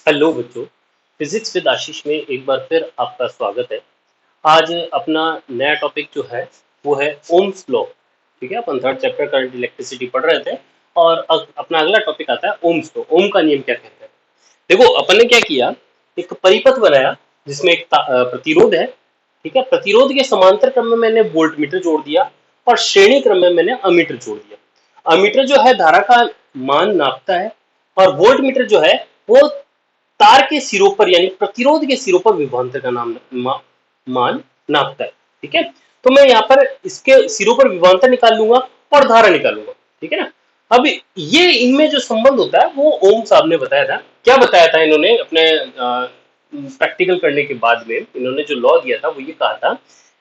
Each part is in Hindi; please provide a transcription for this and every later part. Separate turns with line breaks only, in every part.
हेलो बच्चों, फिजिक्स विद आशीष में एक बार फिर आपका स्वागत है। आज अपना नया टॉपिक जो है वो है ओम्स लॉ। ठीक है, अपन थर्ड चैप्टर करंट इलेक्ट्रिसिटी पढ़ रहे थे और अपना अगला टॉपिक आता है ओम्स लॉ। ओम का नियम क्या कहता है। देखो, अपन ने क्या किया, एक परिपथ बनाया जिसमें एक प्रतिरोध है। ठीक है, प्रतिरोध के समांतर क्रम में मैंने वोल्ट मीटर जोड़ दिया और श्रेणी क्रम में मैंने अमीटर जोड़ दिया। अमीटर जो है धारा का मान नापता है और वोल्ट मीटर जो है वो तार के सिरों पर यानी प्रतिरोध के सिरों पर विभवांतर का मान नापता है। ठीक है, तो मैं यहाँ पर इसके सिरों पर विभवांतर निकाल लूंगा और धारा निकालूंगा। ठीक है ना। अब ये इनमें जो संबंध होता है वो ओम साहब ने बताया था। क्या बताया था इन्होंने अपने प्रैक्टिकल करने के बाद में इन्होंने जो लॉ दिया था वो ये कहा था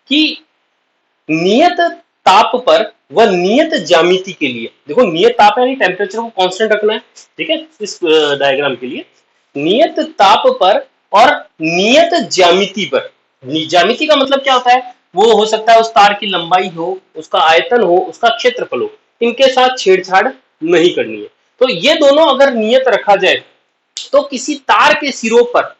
कि नियत ताप पर व नियत ज्यामिति के लिए, देखो नियत ताप यानी टेम्परेचर को कांस्टेंट रखना है। ठीक है, इस डायग्राम के लिए नियत ताप पर और नियत ज्यामिति पर, ज्यामिति का मतलब क्या होता है, वो हो सकता है उस तार की लंबाई हो, उसका आयतन हो, उसका क्षेत्रफल हो, इनके साथ छेड़छाड़ नहीं करनी है। तो ये दोनों अगर नियत रखा जाए तो किसी तार के सिरों पर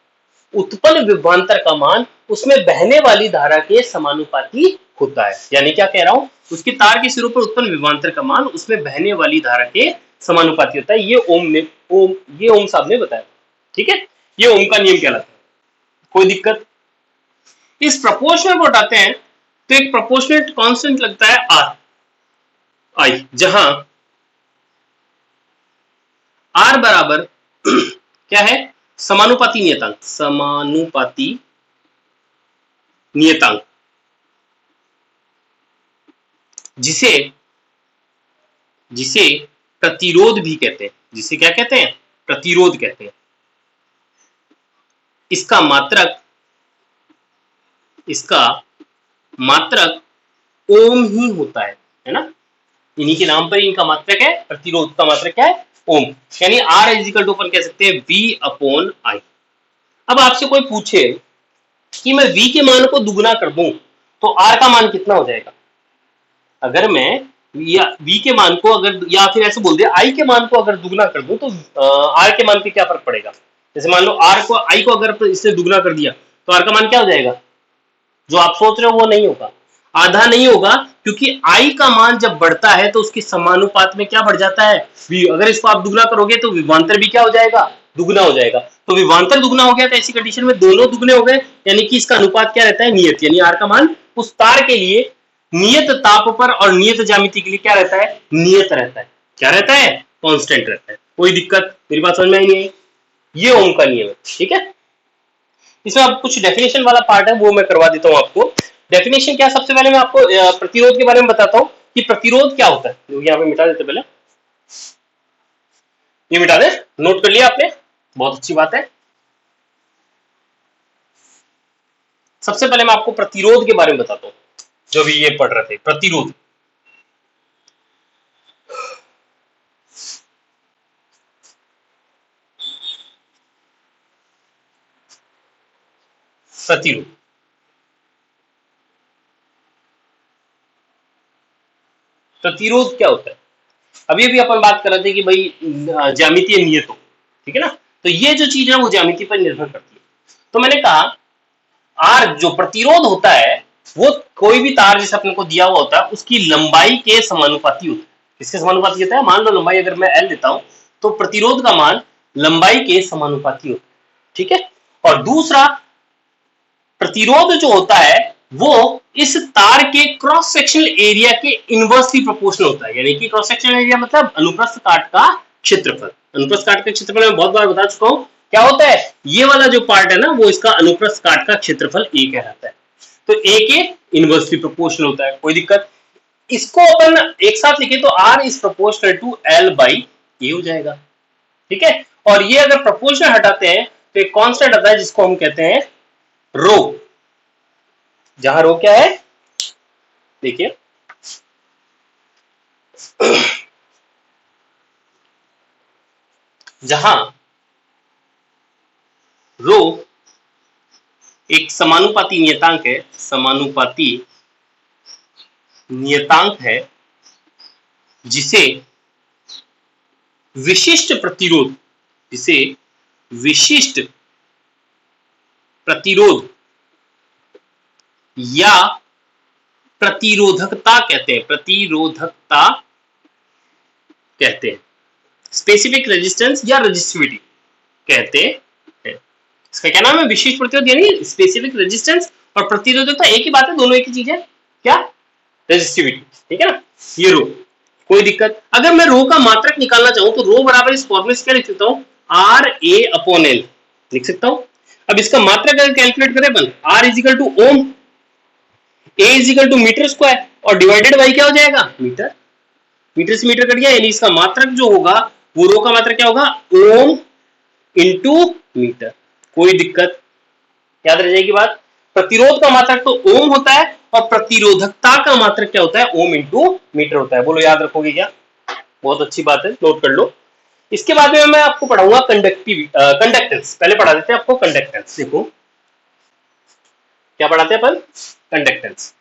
उत्पन्न विभवांतर का मान उसमें बहने वाली धारा के समानुपाती होता है। यानी क्या कह रहा हूं, उसकी तार के सिरों पर उत्पन्न विभवांतर का मान उसमें बहने वाली धारा के समानुपाती होता है। ये ओम साहब ने बताया। ठीक है, ये ओम का नियम कहलाता है। कोई दिक्कत। इस प्रोपोर्शनल को हटाते हैं तो एक प्रोपोर्शनल कांस्टेंट लगता है आर आई, जहां आर बराबर क्या है, समानुपाती नियतांक। समानुपाती नियतांक जिसे जिसे प्रतिरोध भी कहते हैं। जिसे क्या कहते हैं, प्रतिरोध कहते हैं। इसका मात्रक इसका मात्रक ओम ही होता है ना। इन्हीं के नाम पर ही इनका मात्रक है, प्रतिरोध का मात्रक क्या है, ओम। यानी आर इजिकल टू अपन कह सकते हैं वी अपॉन आई। अब आपसे कोई पूछे कि मैं वी के मान को दुगना कर दूं तो आर का मान कितना हो जाएगा। अगर मैं या वी के मान को अगर, या फिर ऐसे बोल दिया आई के मान को अगर दुगना कर दूं तो आर के मान पे क्या फर्क पड़ेगा। जैसे मान लो आर को आई को अगर इससे दुगना कर दिया तो आर का मान क्या हो जाएगा, जो आप सोच रहे हो वो नहीं होगा, आधा नहीं होगा। क्योंकि आई का मान जब बढ़ता है तो उसके समानुपात में क्या बढ़ जाता है, वी। अगर इसको आप दुगना करोगे तो विभवांतर भी क्या हो जाएगा, दुगना हो जाएगा। तो विभवांतर दुगना हो गया तो ऐसी कंडीशन में दोनों दुगने हो गए, यानी कि इसका अनुपात क्या रहता है, नियत। यानी आर का मान उस तार के लिए नियत ताप पर और नियत ज्यामिति के लिए क्या रहता है, नियत रहता है। क्या रहता है, कांस्टेंट रहता है। कोई दिक्कत, मेरी बात समझ में आई नहीं आई। ये ओम का नियम है। ठीक है, इसमें अब कुछ डेफिनेशन वाला पार्ट है वो मैं करवा देता हूं आपको। डेफिनेशन क्या, सबसे पहले मैं आपको प्रतिरोध के बारे में बताता हूं कि प्रतिरोध क्या होता है। यहाँ पे मिटा देते पहले, ये मिटा दे, नोट कर लिया आपने, बहुत अच्छी बात है। सबसे पहले मैं आपको प्रतिरोध के बारे में बताता हूं, जो भी ये पढ़ रहे थे प्रतिरोध। प्रतिरोध प्रतिरोध क्या होता है। अभी अभी अपन बात कर रहे थे कि भाई ज्यामितीय नियत हो। ठीक है ना, तो ये जो चीज है वो ज्यामिति पर निर्भर करती है। तो मैंने कहा आर जो प्रतिरोध होता है वो कोई भी तार जैसे अपने को दिया हुआ होता है उसकी लंबाई के समानुपाती होता है। किसके समानुपाती होता है, मान लो लंबाई अगर मैं एल लेता हूं तो प्रतिरोध का मान लंबाई के समानुपाती होता है। ठीक है, और दूसरा प्रतिरोध जो होता है वो इस तार के क्रॉस सेक्शनल एरिया के इनवर्सली प्रोपोर्शनल होता है। यानी कि क्रॉस सेक्शनल एरिया मतलब अनुप्रस्थ काट का क्षेत्रफल। अनुप्रस्थ काट का क्षेत्रफल मैं बहुत बार बता चुका हूं क्या होता है, ये वाला जो पार्ट है ना वो इसका अनुप्रस्थ काट का क्षेत्रफल ए कहलाता है। तो ए के इनवर्सली प्रोपोर्शनल होता है। कोई दिक्कत। इसको अपन एक साथ लिखे तो R is proportional to L by A हो जाएगा। ठीक है, और ये अगर प्रोपोर्शनल हटाते हैं तो एक कांस्टेंट आता है जिसको हम कहते हैं रो। जहां रो क्या है, देखिए जहां रो एक समानुपाती नियतांक है, समानुपाती नियतांक है जिसे विशिष्ट प्रतिरोध जिसे विशिष्ट प्रतिरोध या प्रतिरोधकता कहते हैं, प्रतिरोधकता कहते हैं, स्पेसिफिक रेजिस्टेंस या रेजिस्टिविटी कहते हैं। इसका क्या नाम है? विशिष्ट प्रतिरोध, यानी स्पेसिफिक रेजिस्टेंस और प्रतिरोधकता एक ही बात है, दोनों एक ही चीज है। क्या? रेजिस्टिविटी, ठीक है ना। ये रो, कोई दिक्कत? अगर मैं रो का मात्रक निकालना चाहूं तो रो बराबर इस फॉर्मूले से क्या लिख सकता हूं? आर ए अपॉन एल लिख सकता हूं। अब इसका मात्रक अगर कैलकुलेट करें अपन, R is equal to ohm, A is equal to metre square और डिवाइडेड बाई क्या हो जाएगा? मीटर। मीटर से मीटर कट गया, यानी इसका मात्रक जो होगा वो रो का मात्रक क्या होगा? Ohm into metre. कोई दिक्कत? याद रह जाएगी बात। प्रतिरोध का मात्रक तो ओम होता है और प्रतिरोधकता का मात्रक क्या होता है? ओम इंटू मीटर होता है। बोलो याद रखोगे क्या? बहुत अच्छी बात है, नोट कर लो। इसके बाद में मैं आपको पढ़ाऊंगा कंडक्टेंस। पहले पढ़ा देते हैं आपको कंडक्टेंस। देखो क्या पढ़ाते हैं अपन? कंडक्टेंस।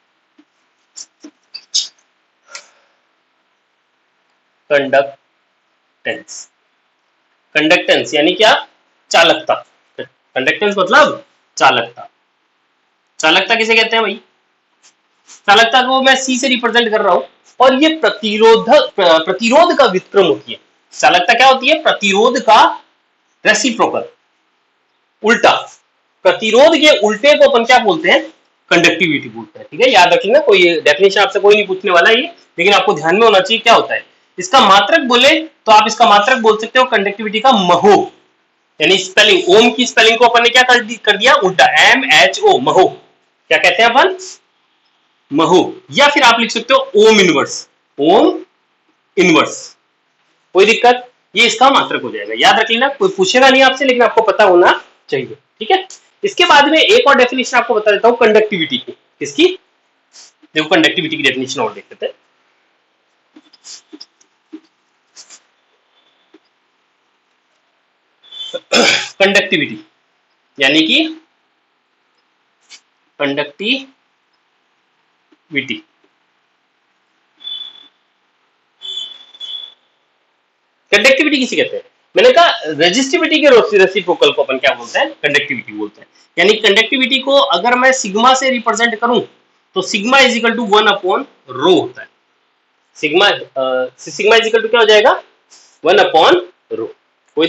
कंडक्टेंस, कंडक्टेंस यानी क्या? चालकता। कंडक्टेंस मतलब चालकता। चालकता किसे कहते हैं भाई? चालकता को मैं सी से रिप्रेजेंट कर रहा हूं और ये प्रतिरोध का व्युत्क्रम होती है। चालकता क्या होती है? प्रतिरोध का रेसिप्रोकल, उल्टा। प्रतिरोध के उल्टे को अपन क्या बोलते हैं? कंडक्टिविटी बोलते हैं, ठीक है। याद रखिएगा, कोई डेफिनेशन आपसे कोई नहीं पूछने वाला ये, लेकिन आपको ध्यान में होना चाहिए क्या होता है। इसका मात्रक बोले तो आप इसका मात्रक बोल सकते हो कंडक्टिविटी का महो, यानी स्पेलिंग। ओम की स्पेलिंग को अपन ने क्या कर दिया? उल्टा, MHO, महो। क्या कहते हैं अपन? महो। या फिर आप लिख सकते हो ओम इनवर्स, ओम इनवर्स। कोई दिक्कत? ये इसका मात्रक हो जाएगा। याद रख लेना, कोई पूछेगा नहीं आपसे, लेकिन आपको पता होना चाहिए, ठीक है। इसके बाद में एक और डेफिनेशन आपको बता देता हूं कंडक्टिविटी की। किसकी? देखो कंडक्टिविटी की डेफिनेशन और देख लेते हैं। कंडक्टिविटी यानी कि कंडक्टिविटी, कंडक्टिविटी किसे कहते हैं? मैंने कहा रेजिस्टिविटी के रेसिप्रोकल को अपन क्या बोलते हैं? कंडक्टिविटी बोलते हैं। यानी कंडक्टिविटी को अगर मैं सिग्मा से रिप्रेजेंट करूं तो sigma is equal to 1 upon rho होता है। सिग्मा इज इक्वल टू क्या हो जाएगा? 1 अपॉन रो। कोई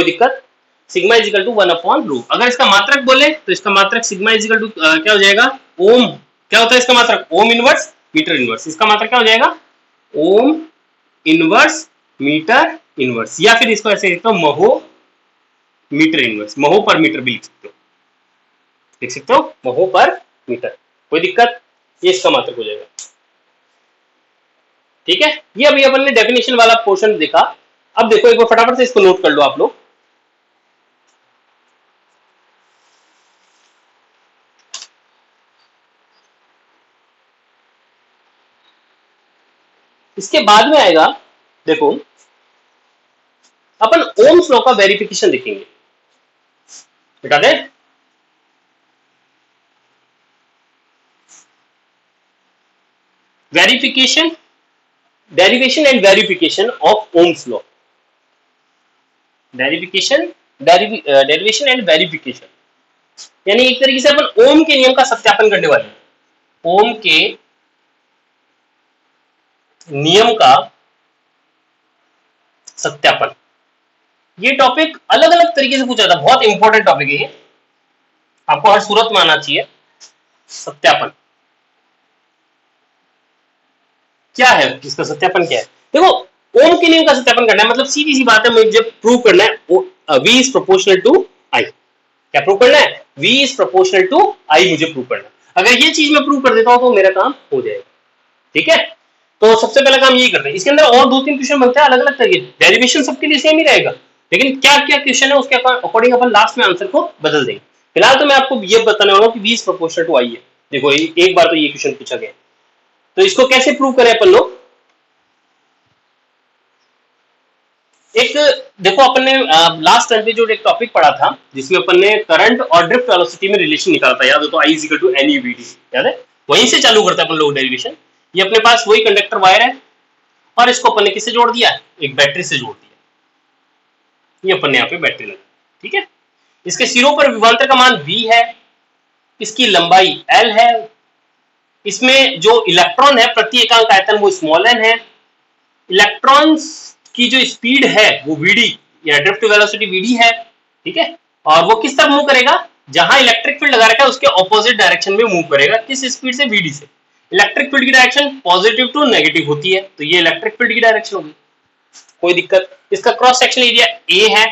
दिक्कत? Sigma is equal to 1 upon rho. अगर इसका मात्रक बोले तो इसका मात्रक सिग्मा इज इक्वल टू क्या हो जाएगा? ओम। क्या होता है इसका मात्रक? Ohm inverse metre inverse. इसका मात्रक क्या हो जाएगा? Ohm inverse metre inverse. या फिर इसको ऐसे लिखते हो महो मीटर इनवर्स। महो पर मीटर भी लिख सकते हो महो पर मीटर। कोई दिक्कत? ये इसका मात्रक हो जाएगा, ठीक है। ये अभी अपन ने डेफिनेशन वाला पोर्शन देखा। अब देखो एक बार फटाफट से इसको नोट कर लो आप लोग। इसके बाद में आएगा, देखो अपन ओम्स लॉ का वेरिफिकेशन देखेंगे। बता दें, verification, derivation and verification of Ohm's law. Derivation and verification यानी एक तरीके से अपन ओम के नियम का सत्यापन करने वाले हैं। ओम के नियम का सत्यापन, ये टॉपिक अलग अलग तरीके से पूछा था, बहुत इंपॉर्टेंट टॉपिक है ये, आपको हर सूरत में आना चाहिए। सत्यापन क्या है? इसका सत्यापन क्या है? देखो ओम के नियम का सत्यापन करना है मतलब सीधी सी बात है, मुझे प्रूव करना है V is proportional to I। क्या प्रूव करना है? V is proportional to I मुझे प्रूव करना है। अगर ये चीज मैं प्रूव कर देता हूं तो मेरा काम हो जाएगा, ठीक है। तो सबसे पहला काम यही करते हैं। इसके अंदर और 2-3 क्वेश्चन बनते हैं अलग अलग तरीके। डेरिवेशन सबके लिए सेम ही रहेगा, लेकिन क्या क्या क्वेश्चन है उसके अकॉर्डिंग अपन लास्ट में आंसर को बदल देंगे। फिलहाल तो मैं आपको ये बताने वाला हूँ कि V is proportional to I है। देखो एक बार तो ये क्वेश्चन पूछा गया, तो इसको कैसे प्रूव करें अपन लोग? एक देखो अपन ने लास्ट टाइम पे जो एक टॉपिक पढ़ा था जिसमें अपन ने करंट और ड्रिफ्ट वेलोसिटी में रिलेशन निकाला था, याद हो तो I is equal to NEVD, याद है? वहीं से चालू करते हैं अपन लोग डेरिवेशन। ये अपने पास वही कंडक्टर वायर है और इसको अपन ने किससे जोड़ दिया? एक बैटरी से जोड़ दिया। ये अपन ने यहाँ पे बैटरी लगा, ठीक है। इसके सिरों पर विभवांतर का मान v है, इसकी लंबाई l है, इसमें जो इलेक्ट्रॉन है प्रति एकांक आयतन वो स्मॉल n है, इलेक्ट्रॉन्स की जो स्पीड है वो vd या ड्रिफ्ट वेलोसिटी vd है, ठीक है। और वो किस तरफ मूव करेगा, जहां इलेक्ट्रिक फील्ड लगा रखा है उसके ऑपोजिट डायरेक्शन में मूव करेगा, किस स्पीड से, vd से। इलेक्ट्रिक फील्ड की डायरेक्शन पॉजिटिव टू नेगेटिव होती है, तो ये इलेक्ट्रिक फील्ड की डायरेक्शन होगी, कोई दिक्कत। इसका क्रॉस सेक्शन एरिया a है,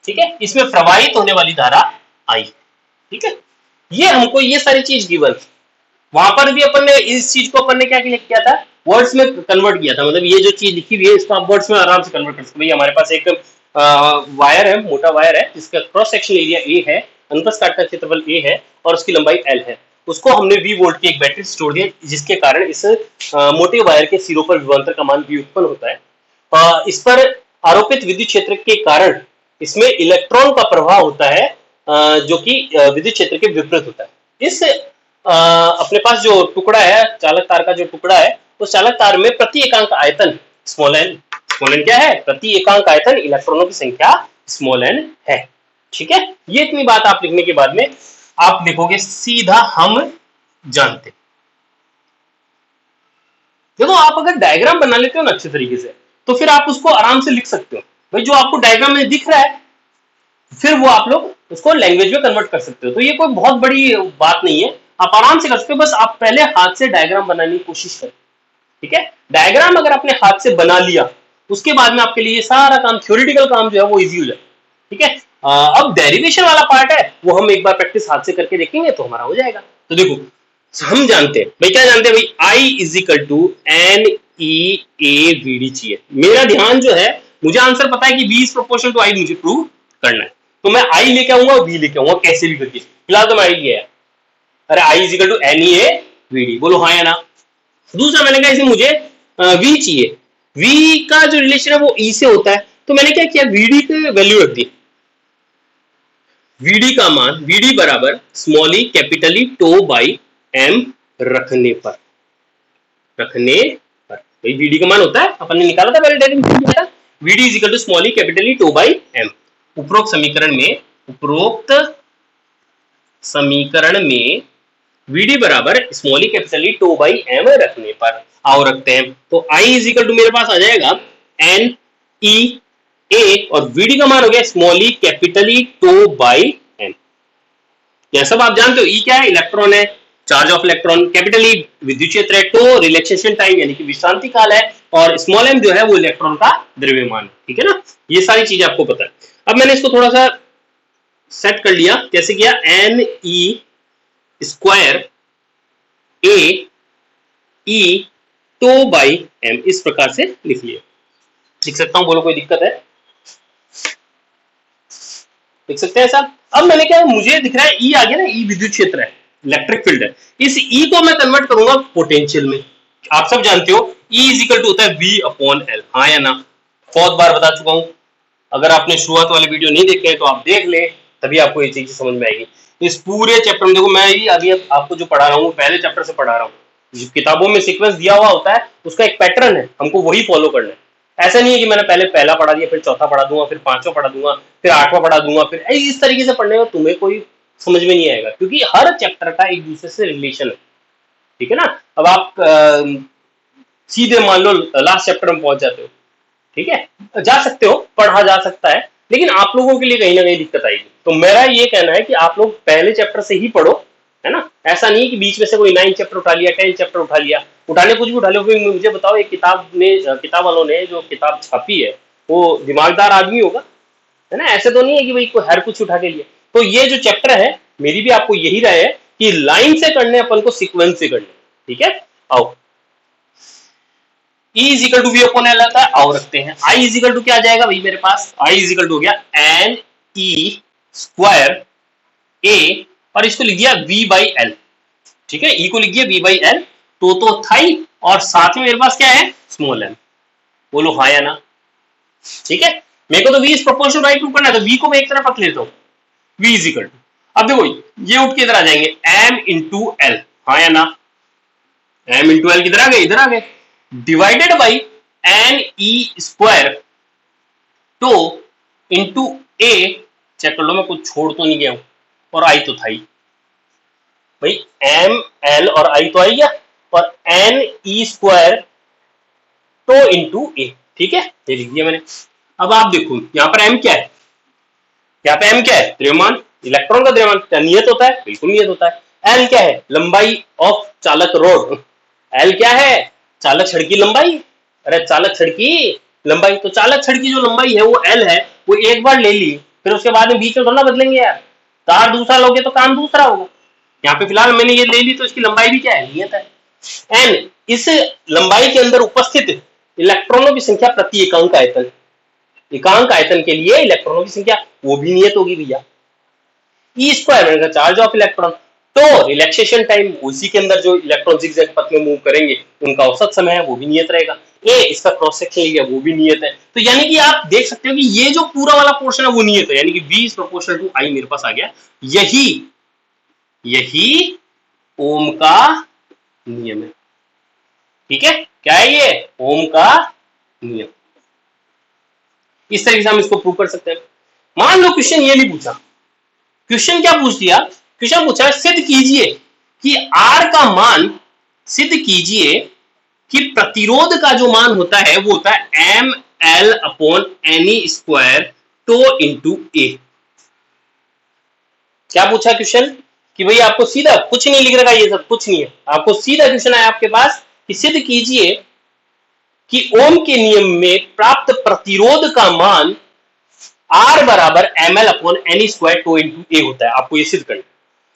ठीक है। इसमें प्रवाहित होने वाली धारा I, ठीक है। ये हमको ये सारी चीज गिवन, वहां पर भी अपन ने इस चीज को अपन ने क्या किया था, वर्ड्स में कन्वर्ट किया था, मतलब ये जो चीज लिखी हुई है इसको आप वर्ड्स में आराम से कन्वर्ट कर सकते हैं। हमारे पास एक वायर है, मोटा वायर है, जिसका क्रॉस सेक्शन एरिया a है, अनुप्रस्थ काट का क्षेत्रफल a है और उसकी लंबाई l है। उसको हमने v वोल्ट की एक बैटरी से जोड़ दिया, जिसके कारण इस मोटे वायर के सिरों पर विभवांतर का मान v उत्पन्न होता है। इस पर आरोपित विद्युत क्षेत्र के कारण इसमें इलेक्ट्रॉन का प्रवाह होता है, जो कि विद्युत क्षेत्र के विपरीत होता है। इस अपने पास जो टुकड़ा है, चालक तार का जो टुकड़ा है, उस चालक तार में प्रति एकांक आयतन स्मॉल n क्या है, प्रति एकांक आयतन इलेक्ट्रॉनों की संख्या स्मॉल n है, ठीक है। ये इतनी बात आप लिखने के बाद में आप लिखोगे सीधा हम जानते। देखो आप अगर डायग्राम बना लेते हो ना अच्छे तरीके से, तो फिर आप उसको आराम से लिख सकते हो। भाई जो आपको डायग्राम में दिख रहा है, फिर वो आप लोग उसको लैंग्वेज में कन्वर्ट कर सकते हो। तो ये कोई बहुत बड़ी बात नहीं है, आप आराम से कर सकते हो। बस आप पहले हाथ से डायग्राम बनाने की कोशिश करें, ठीक है। डायग्राम अगर आपने हाथ से बना लिया, उसके बाद में आपके लिए सारा काम, थ्योरेटिकल काम जो है वो इजी हो जाए, ठीक है। अब डेरिवेशन वाला पार्ट है, वो हम एक बार प्रैक्टिस हाथ से करके देखेंगे तो हमारा हो जाएगा। तो देखो हम जानते हैं भाई, क्या जानते हैं भाई, I is equal to N E A we D चाहिए। मेरा ध्यान जो है, मुझे आंसर पता है कि V is proportional to I मुझे प्रूव करना है, तो मैं I लेके आऊंगा और V लेके आऊंगा, कैसे भी करके। फिलहाल तो मैं I लिया है, अरे I is equal to N E A we D, बोलो हाँ या ना। दूसरा मैंने कहा इसे मुझे V चाहिए, V का जो रिलेशन है वो E से होता है, तो मैंने क्या किया, VD पे वैल्यू रख दी। VD का मान, VD बराबर small e capital E tau by M रखने पर, भाई VD का मान होता है, अपन ने निकाला था पहले direct, VD is equal to small e capital E tau by M। उपरोक्त समीकरण में VD बराबर small e capital E tau by M रखने पर आओ रखते हैं, तो I इज इक्वल टू मेरे पास आ जाएगा एन ई ए और VD का मान हो गया small e capital E tau by M। यह सब आप जानते हो। E क्या है, इलेक्ट्रॉन है, charge of electron, capital E विद्युत क्षेत्र है, टो रिलैक्सेशन टाइम यानी कि विश्रांति काल है, और स्मॉल m जो है वो इलेक्ट्रॉन का द्रव्यमान, ठीक है ना। ये सारी चीजें आपको पता है। अब मैंने इसको थोड़ा सा सेट कर लिया, कैसे किया, n e square A E tau by m, इस प्रकार से लिख लिया। लिख सकता हूं, बोलो कोई दिक्कत है, लिख सकते हैं साहब। अब मैंने क्या, मुझे दिख रहा है E आ गया ना, E विद्युत क्षेत्र है, इलेक्ट्रिक फील्ड है, इस E को मैं कन्वर्ट करूंगा पोटेंशियल में। आप सब जानते हो E इज इक्वल टू होता है V अपॉन L, हाँ या ना, बहुत बार बता चुका हूं। अगर आपने शुरुआत वाले वीडियो नहीं देखे तो आप देख ले, तभी आपको ये चीज समझ में आएगी। इस पूरे चैप्टर में देखो, मैं ये अभी आपको जो पढ़ा रहा हूँ पहले चैप्टर से पढ़ा रहा हूँ, किताबों में सीक्वेंस दिया हुआ होता है, उसका एक पैटर्न है, हमको वही फॉलो करना है। ऐसा नहीं है कि मैंने पहले पहला पढ़ा दिया, फिर चौथा पढ़ा दूंगा, फिर पांचवा पढ़ा दूंगा, फिर आठवां पढ़ा दूंगा, फिर इस तरीके से पढ़ने में तुम्हें कोई समझ में नहीं आएगा, क्योंकि हर चैप्टर का एक दूसरे से रिलेशन है, ठीक है ना। अब आप सीधे मान लो लास्ट चैप्टर में पहुंच जाते हो, ठीक है, जा सकते हो, पढ़ा जा सकता है, लेकिन आप लोगों के लिए कहीं ना कहीं दिक्कत आएगी। तो मेरा ये कहना है कि आप लोग पहले चैप्टर से ही पढ़ो, है ना। ऐसा नहीं कि बीच में से कोई 9 चैप्टर उठा लिया, 10 चैप्टर उठा लिया, उठाने कुछ भी उठा लो। मुझे बताओ, एक किताब वालों ने जो किताब छापी है वो दिमागदार आदमी होगा, है ना। ऐसे तो नहीं है कि भाई कोई हर कुछ उठा के लिया। तो ये जो चैप्टर है, मेरी भी आपको यही राय है कि लाइन से करने अपन को, सीक्वेंस से करने, ठीक है। आओ, E is equal to V upon L आता है, आओ रखते हैं। I इज इक्वल टू क्या आ जाएगा भाई मेरे पास, I इज इक्वल टू हो गया एन ई स्क्वायर ए, और इसको लिख दिया V बाई L, ठीक है। E को लिख दिया V बाई L, तो था ही, और साथ में मेरे पास क्या है, स्मॉल m, बोलो हाँ या ना, ठीक है। मेरे को तो V is proportional right prove करना है, तो V को मैं एक तरफ रख लेता हूँ, V इज इक्वल टू, अब देखो ये उठ के इधर आ जाएंगे, m इंटू एल, हाँ या ना, m इंटू एल किधर आ गए, इधर आ गए, divided by n e square tau into A, check कर लो मैं कुछ छोड़ तो नहीं गया हूं, और आई तो था ही भाई, एम एल और आई तो आई गया, और एन ई स्क्वायर तो इंटू ए, ठीक है, ये लिख दिया मैंने। अब आप देखो यहाँ पर एम क्या है, यहाँ पे एम क्या है, द्रव्यमान, इलेक्ट्रॉन का द्रव्यमान, क्या नियत होता है, बिल्कुल नियत होता है। एल क्या है, लंबाई ऑफ चालक रोड, एल क्या है, चालक छड़ की लंबाई, अरे चालक छड़ की लंबाई, तो चालक छड़ की जो लंबाई है वो एल है, वो एक बार ले ली, फिर उसके बाद में बीच में थोड़ा बदलेंगे यार, तार दूसरा लोगे तो काम दूसरा होगा, यहाँ पे फिलहाल मैंने ये ले ली तो इसकी लंबाई भी क्या है, नियत है। एन, इस लंबाई के अंदर उपस्थित इलेक्ट्रॉनों की संख्या प्रति एकांक आयतन, एकांक आयतन के लिए इलेक्ट्रॉनों की संख्या वो भी नियत होगी भैया। E square charge of electron, तो रिलैक्सेशन टाइम, उसी के अंदर जो इलेक्ट्रॉन जिगजैग पथ में मूव करेंगे उनका औसत समय है वो भी नियत रहेगा। ए, इसका क्रॉस सेक्शन लिया वो भी नियत है। तो यानी कि आप देख सकते हो कि ये जो पूरा वाला पोर्शन है वो नियत है, यानी कि V is proportional to I मेरे पास आ गया। यही ओम का नियम है, ठीक है, क्या है ये, ओम का नियम। इस तरीके से हम इसको प्रूव कर सकते हैं। मान लो क्वेश्चन ये नहीं पूछा, क्वेश्चन क्या पूछ दिया, क्वेश्चन पूछा सिद्ध कीजिए कि आर का मान, सिद्ध कीजिए कि प्रतिरोध का जो मान होता है वो होता है M L upon n e square tau into A. क्या पूछा क्वेश्चन कि भाई आपको सीधा, कुछ नहीं लिख रखा, ये सब कुछ नहीं है, आपको सीधा क्वेश्चन आया आपके पास कि सिद्ध कीजिए कि ओम के नियम में प्राप्त प्रतिरोध का मान आर बराबर M L upon n e square tau into A होता है, आपको ये सिद्ध करना।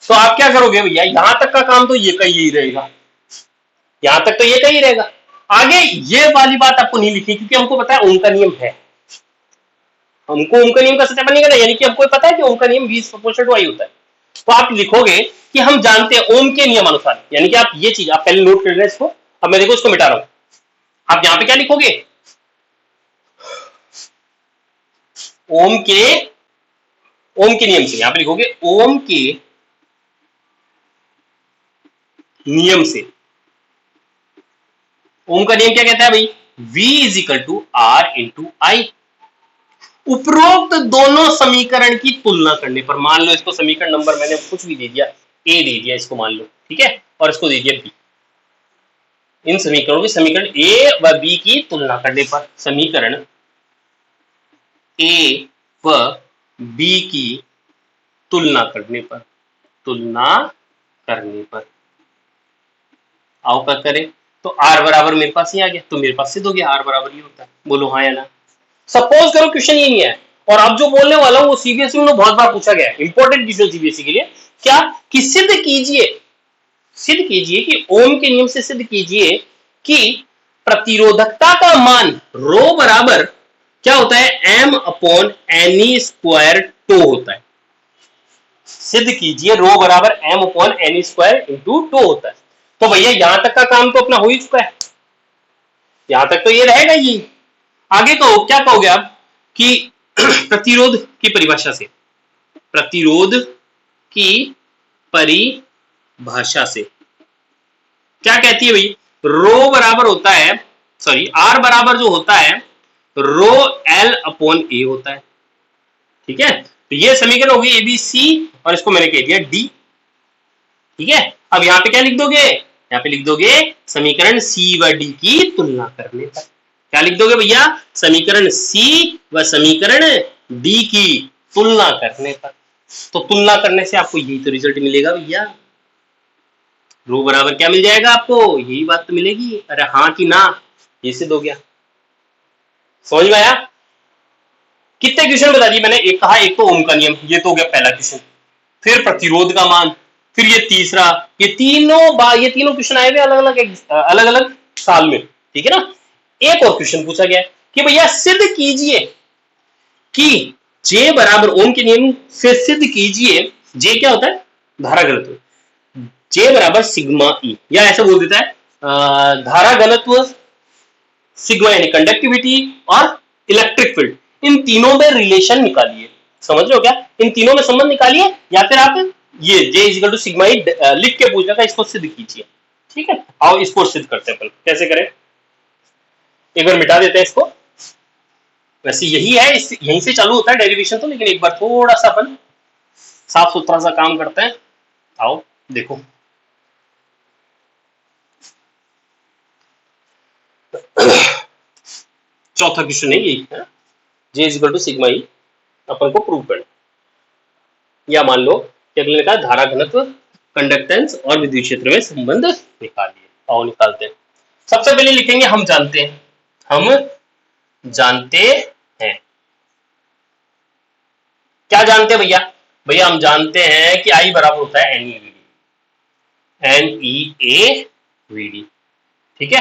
तो आप क्या करोगे भैया, यहां तक का काम तो ये का यही रहेगा, यहां तक तो ये का ही रहेगा, आगे ये वाली बात आपको नहीं लिखनी, क्योंकि हमको पता है ओम का नियम है, हमको ओम का नियम का सत्यापन नहीं करना, यानी कि हमको पता है कि ओम का नियम V is proportional to I होता है। तो आप लिखोगे कि हम जानते हैं ओम के नियम अनुसार, यानी कि आप ये चीज आप पहले नोट कर लेना इसको। अब मैं देखो इसको मिटा रहा हूं, आप यहां पे क्या लिखोगे, ओम के नियम से, यहां पे लिखोगे ओम के नियम से। ओम का नियम क्या कहता है भाई, V is equal to R into I. उपरोक्त दोनों समीकरण की तुलना करने पर, मान लो इसको समीकरण नंबर मैंने कुछ भी दे दिया, ए दे दिया इसको मान लो, ठीक है, और इसको दे दिया बी। इन समीकरणों की, समीकरण ए व बी की तुलना करने पर, समीकरण ए व बी की तुलना करने पर, आओ क्या करें, तो आर बराबर मेरे पास ही आ गया, तो मेरे पास सिद्ध हो गया आर बराबर ही होता है, बोलो हाँ या ना। सपोज करो क्वेश्चन ये नहीं है, और अब जो बोलने वाला हूं वो सीबीएसई में बहुत बार पूछा गया है, इंपॉर्टेंट क्वेश्चन सीबीएसई के लिए, क्या कि सिद्ध कीजिए कि ओम के नियम से सिद्ध कीजिए कि प्रतिरोधकता का मान रो बराबर क्या होता है, m upon n e square tau होता है। सिद्ध कीजिए रो बराबर m upon n e square into tau होता है। तो भैया यहां तक का काम तो अपना हो ही चुका है, यहां तक तो ये रहेगा ही। आगे कहो, क्या कहोगे आप कि प्रतिरोध की परिभाषा से, प्रतिरोध की परिभाषा से क्या कहती है भाई, रो बराबर होता है, सॉरी आर बराबर जो होता है रो एल अपॉन ए होता है, ठीक है। तो ये समीकरण होगी एबीसी, और इसको मैंने कह दिया डी, ठीक है। अब यहां पे क्या लिख दोगे, यहाँ पे लिख दोगे समीकरण सी व डी की तुलना करने पर, क्या लिख दोगे भैया, समीकरण सी व समीकरण डी की तुलना करने पर। तो तुलना करने से आपको यही तो रिजल्ट मिलेगा भैया, रो बराबर क्या मिल जाएगा आपको, यही बात तो मिलेगी। अरे हाँ कि ना, ये सिद्ध हो गया, समझ में आया। कितने क्वेश्चन बता दिए मैंने, एक कहा एक तो ओम का नियम, ये तो हो गया पहला क्वेश्चन, फिर प्रतिरोध का मान, फिर ये तीसरा, ये तीनों क्वेश्चन आए हुए अलग अलग साल में, ठीक है ना। एक और क्वेश्चन पूछा गया कि भैया सिद्ध कीजिए कि जे बराबर, ओम के नियम से सिद्ध कीजिए, जे क्या होता है, धारा घनत्व, जे बराबर सिग्मा ई, या ऐसा बोल देता है धारा घनत्व, सिग्मा यानी कंडक्टिविटी, और इलेक्ट्रिक फील्ड, इन तीनों में रिलेशन निकालिए। समझ रहे हो क्या, इन तीनों में संबंध निकालिए, या फिर आप ये J equal to sigma E लिख के पूछना था, इसको सिद्ध कीजिए, ठीक है। आओ इसको सिद्ध करते हैं, कैसे करें, एक बार मिटा देते हैं इसको। वैसे यही है, यहीं से चालू होता है डेरिवेशन तो, लेकिन एक बार थोड़ा सा अपन साफ सुथरा सा काम करते हैं। आओ देखो, चौथा क्वेश्चन है यही है, J is equal to sigma E अपन को प्रूव करना, या मान लो कि अगले ने कहा धारा घनत्व, कंडक्टेंस और विद्युत क्षेत्र में संबंध निकालिए। आओ निकालते हैं। सबसे पहले लिखेंगे हम जानते हैं, हम जानते हैं। क्या जानते हैं भैया? भैया हम जानते हैं कि आई बराबर होता है n e v d, n E A we d, ठीक है।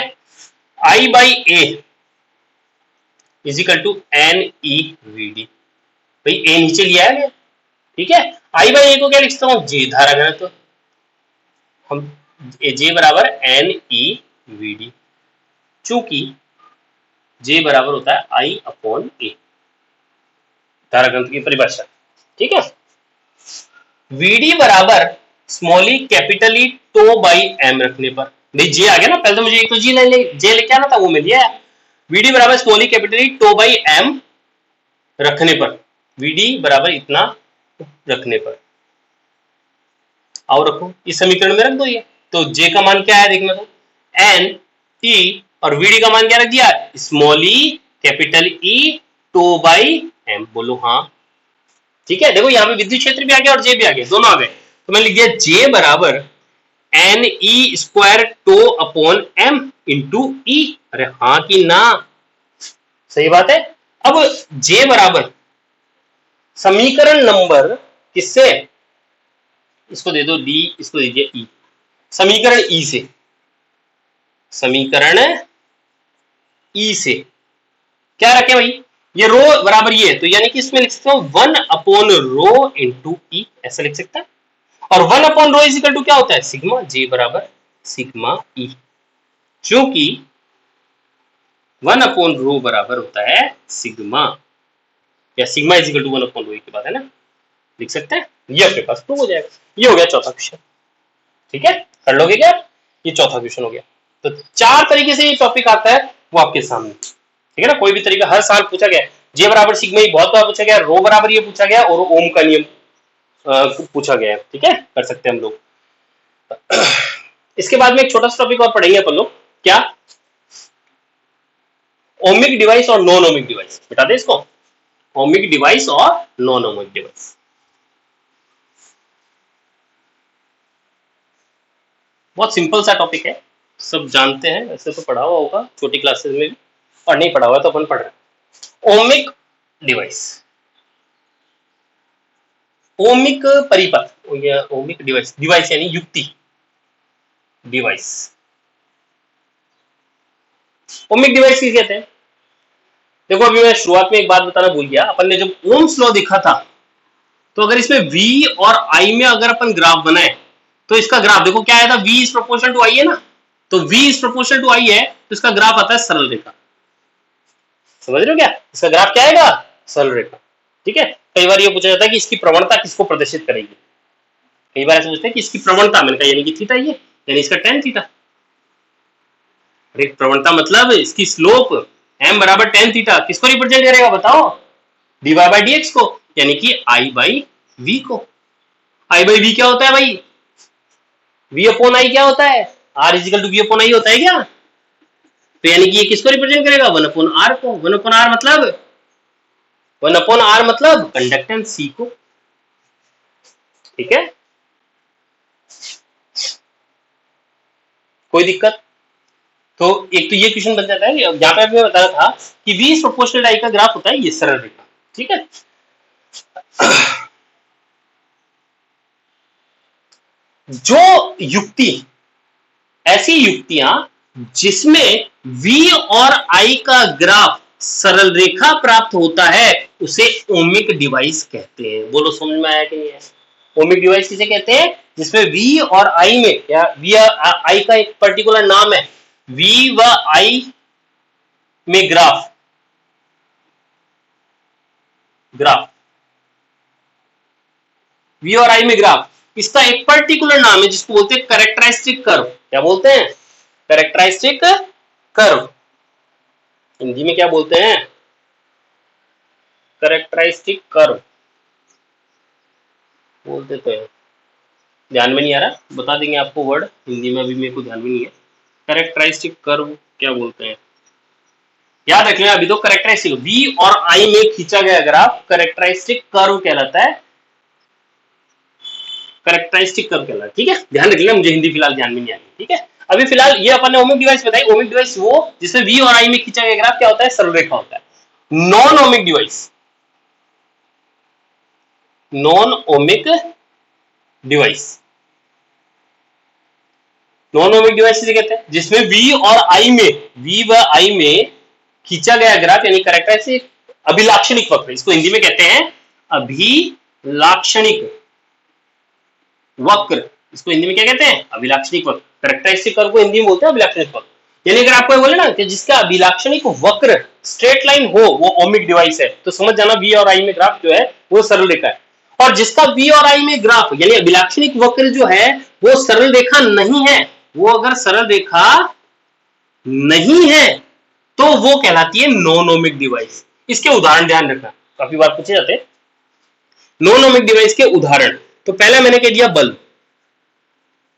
I by A is equal to N e v d, भाई ए नीचे लिया है, ठीक है। आई बाई ए को क्या लिख सकता हूं? जे धारा घनत्व, हम जे बराबर एन ई वी डी, चूंकि जे बराबर होता है आई अपॉन ए, धारा घनत्व की परिभाषा, ठीक है। वीडी बराबर small e capital E tau by M रखने पर, भाई जे आ गया ना, पहले तो मुझे एक तो जे लेके आना था, वो मिल गया। वीडी बराबर small e capital E tau by M रखने पर, वीडी बराबर इतना रखने पर, आओ रखो इस समीकरण में रख दो ये। तो जे का मान क्या है देखना, तो एन ई, और वीडी का मान क्या रख दिया? Small e capital E tau by M, बोलो हाँ, ठीक है। देखो यहाँ पे विद्युत क्षेत्र भी आ गया और जे भी आ गया, दोनों आ गए। तो मैंने लिख दिया जे बराबर n e square tau upon m into E. अरे हाँ कि ना, सही बात है। अब जे बराबर समीकरण नंबर किससे, इसको दे दो डी, इसको दीजिए ई, समीकरण ई से, समीकरण ई से क्या रखे भाई? ये रो बराबर ये है, तो यानी कि इसमें लिख सकता हूं 1 अपॉन रो इंटू ई, ऐसा लिख सकता है। और 1 upon rho is equal to क्या होता है? सिग्मा, जे बराबर सिग्मा ई, क्योंकि 1 अपॉन रो बराबर होता है सिग्मा, या sigma is equal to 1 upon rho के बाद, है ना, लिख सकते हैं। ये आपके पास प्रूव हो जाएगा। ये हो गया चौथा क्वेश्चन, ठीक है, कर लोगे क्या? ये चौथा क्वेश्चन हो गया। तो 4 तरीके से ये टॉपिक आता है वो आपके सामने, ठीक है ना। कोई भी तरीका हर साल पूछा गया, जे बराबर सिग्मा ई बहुत बार पूछा गया, रो बराबर ये पूछा गया, और ओम का नियम पूछा गया है, ठीक है, कर सकते हैं हम लोग। इसके बाद में एक छोटा सा टॉपिक और पढ़ेंगे अपन लोग, क्या? ओमिक डिवाइस और नॉन ओमिक डिवाइस, बता दे इसको, ओमिक डिवाइस और नॉन ओमिक डिवाइस। बहुत सिंपल सा टॉपिक है, सब जानते हैं, वैसे तो पढ़ा हुआ होगा छोटी क्लासेस में भी, और नहीं पढ़ा हुआ तो अपन पढ़ रहे हैं। ओमिक डिवाइस, ओमिक परिपथ, ओमिक डिवाइस, डिवाइस यानी युक्ति, डिवाइस, ओमिक डिवाइस किसे कहते हैं? देखो अभी मैं शुरुआत में एक बात बताना भूल गया, अपन ने जब ओम्स लॉ देखा था, तो अगर इसमें V और I में अगर अपन ग्राफ बनाए, तो इसका ग्राफ देखो क्या आया था, V is proportional to I है ना, तो V is proportional to I है, तो इसका ग्राफ आता है सरल रेखा। समझ रहे हो क्या? इसका ग्राफ क्या आएगा? सरल रेखा, ठीक है। कई बार ये पूछा जाता है कि इसकी प्रवणता किसको प्रदर्शित करेगी, कई बार ऐसे पूछते हैं कि इसकी प्रवणता, मैंने कहा यानी कि थीटा, ये यानी इसका tan थीटा। प्रवणता मतलब इसकी स्लोप m बराबर tan थीटा किसको रिप्रेजेंट करेगा बताओ? dy बाई dx को, यानी कि I बाई v को। I बाई v क्या होता है भाई? v अपॉन I क्या होता है? r is equal to v upon I होता है क्या? तो यानी कि ये किसको रिप्रेजेंट करेगा? 1 अपॉन r को। 1 अपॉन r मतलब 1 अपॉन r मतलब कंडक्टेंस c को, ठीक है। कोई दिक्कत? तो एक तो ये क्वेश्चन बन जाता है, यहाँ पे मैं बताया था कि v इज प्रोपोर्शनल I का ग्राफ होता है ये सरल रेखा, ठीक है। जो युक्ति, ऐसी युक्तियां जिसमें v और I का ग्राफ सरल रेखा प्राप्त होता है, उसे ओमिक डिवाइस कहते हैं। बोलो समझ में आया कि नहीं है? ओमिक डिवाइस किसे कहते हैं? जिसमें v और I में, या v I का एक पर्टिकुलर नाम है, v व I में ग्राफ, v और I में ग्राफ, इसका एक पर्टिकुलर नाम है जिसको बोलते हैं कैरेक्टरिस्टिक कर्व। क्या बोलते हैं? Characteristic curve. हिंदी में क्या बोलते हैं? करेक्टरिस्टिक कर्व बोलते तो है, ध्यान में नहीं आ रहा, बता देंगे आपको वर्ड, हिंदी में अभी मेरे को ध्यान में नहीं है। करेक्टरिस्टिक कर्व क्या बोलते हैं, याद रख लेना। अभी तो करेक्टरिस्टिक V और I में खींचा गया ग्राफ करेक्टरिस्टिक कर्व कहलाता है, करेक्टरिस्टिक कर्व कहलाता है। ठीक है, ध्यान रख लेना, मुझे हिंदी फिलहाल ध्यान में नहीं आ रही। ठीक है, अभी फिलहाल ये अपन ने ओमिक डिवाइस बताई। ओमिक डिवाइस वो जिसमें V और I में खींचा गया ग्राफ क्या होता है, सरल रेखा होता है। Non ohmic device, non ohmic device, non ohmic device किसे कहते हैं, जिसमें V और I में, V व I में खींचा गया ग्राफ यानी करेक्टरिस्टिक अभिलाक्षणिक वक्र, इसको हिंदी में कहते हैं अभिलाक्षणिक वक्र। इसको हिंदी में क्या कहते हैं, अभिलाक्षणिक वक्र। करेक्टरिस्टिक कर्व को हिंदी में बोलते हैं अभिलाक्षणिक वक्र। यानी अगर आपको बोले ना कि जिसका अभिलाक्षणिक वक्र स्ट्रेट लाइन हो वो ओमिक डिवाइस है, तो समझ जाना V और I में ग्राफ जो है वो सरल रेखा है। और जिसका V और I में ग्राफ यानी अभिलाक्षणिक वक्र जो है वो सरल रेखा नहीं है, वो अगर सरल रेखा नहीं है तो वो कहलाती है नॉन ओमिक डिवाइस। इसके उदाहरण ध्यान रखना, काफी बार पूछे जाते हैं नॉन ओमिक डिवाइस के उदाहरण। तो पहला मैंने कह दिया बल्ब,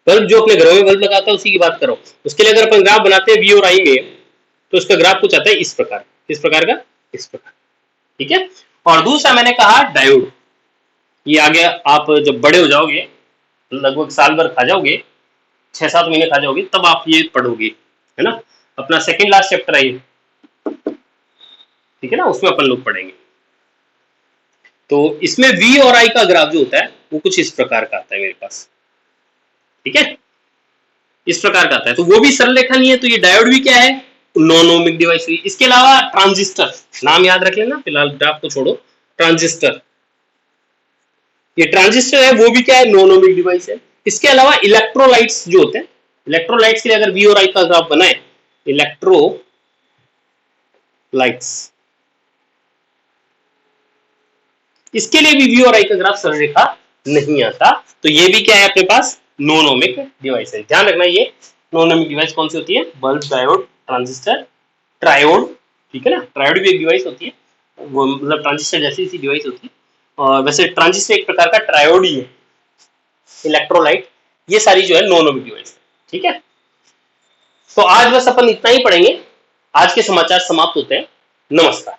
बल्ब जो अपने घरों में बल्ब लगाता है उसी की बात करो। उसके लिए अगर अपन ग्राफ बनाते हैं V और I में, तो उसका ग्राफ कुछ आता है इस प्रकार, किस प्रकार का, इस प्रकार। ठीक है, और दूसरा मैंने कहा डायोड। ये आगे आप जब बड़े हो जाओगे, लगभग साल भर खा जाओगे, 6-7 महीने खा जाओगे, तब आप ये पढ़ोगे, है ना। अपना सेकंड लास्ट चैप्टर है ये, ठीक है ना, उसमें अपन लोग पढ़ेंगे। तो इसमें V और I का ग्राफ जो होता है वो कुछ इस प्रकार का आता है मेरे पास। ठीक है, इस प्रकार का आता है, तो वो भी सरल रेखा नहीं है, तो ये डायोड भी क्या है, नॉन ओमिक डिवाइस हुई। इसके अलावा ट्रांजिस्टर, नाम याद रख लेना, फिलहाल ग्राफ को छोड़ो। ट्रांजिस्टर, ये ट्रांजिस्टर है वो भी क्या है, नॉन ओमिक डिवाइस है। इसके अलावा इलेक्ट्रोलाइट्स जो होते हैं, इलेक्ट्रोलाइट्स के लिए अगर V और I का ग्राफ बनाए, इलेक्ट्रोलाइट्स, इसके लिए भी V और I का ग्राफ सरल रेखा नहीं आता, तो ये भी क्या है अपने पास, नॉन ओमिक डिवाइस है। ध्यान रखना, ये नॉन ओमिक डिवाइस कौन सी होती है, बल्ब, डायोड, ट्रांजिस्टर, ट्रायोड। ठीक है ना, ट्रायोड भी एक डिवाइस होती है, वो मतलब ट्रांजिस्टर जैसी सी डिवाइस होती है। और वैसे ट्रांजिस्टर एक प्रकार का ट्रायोड ही है। इलेक्ट्रोलाइट, ये सारी जो है नॉन ओमिक डिवाइस है। ठीक है, तो आज बस अपन इतना ही पढ़ेंगे। आज के समाचार समाप्त होते हैं। नमस्कार।